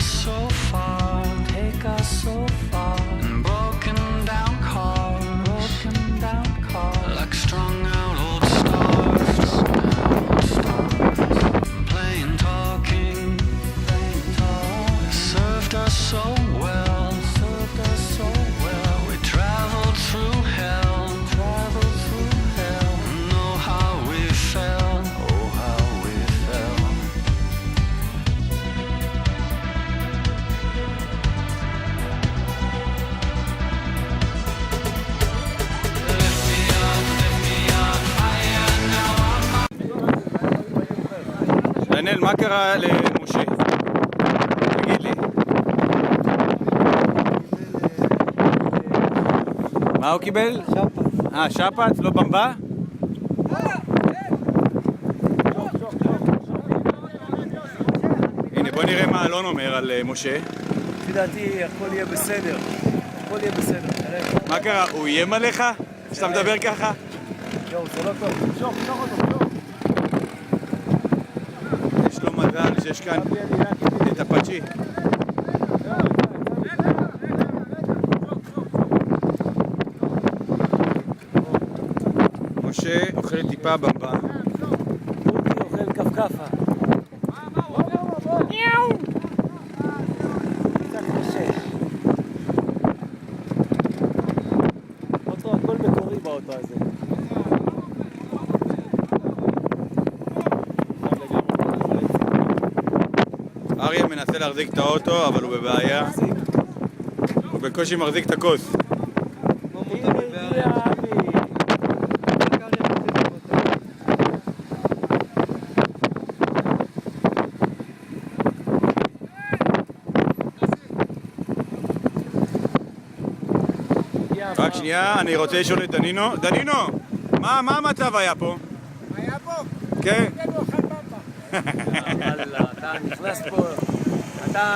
us so far, take us so far. Broken down cars, like strung out old stars, playing talking, served us so well, we traveled through hell, know how we felt, oh how we felt. דניאל, מה קרה למשה? תגיד לי. מה הוא קיבל? שפעת. שפעת? לא במבה? הנה, בוא נראה מה אלון אומר על משה. לפי דעתי, הכל יהיה בסדר. הכל יהיה בסדר, תראה. מה קרה? הוא איים עליך? שאתה מדבר ככה? יואו, זה לא טוב. שוק אותו. יש לו מזל שיש כאן את הפאצ'י. משה אוכל טיפה במבה. רותי אוכל כפכפה. ניאו! קצת חושש. אוטו, הכל מקורי באוטו הזה. אריה מנסה להחזיק את האוטו, אבל הוא בבעיה. הוא בקושי מחזיק את הכוס. רק שנייה, אני רוצה לשאול את דנינו. דנינו, מה המצב היה פה? היה פה? כן. אתה נכנס פה, אתה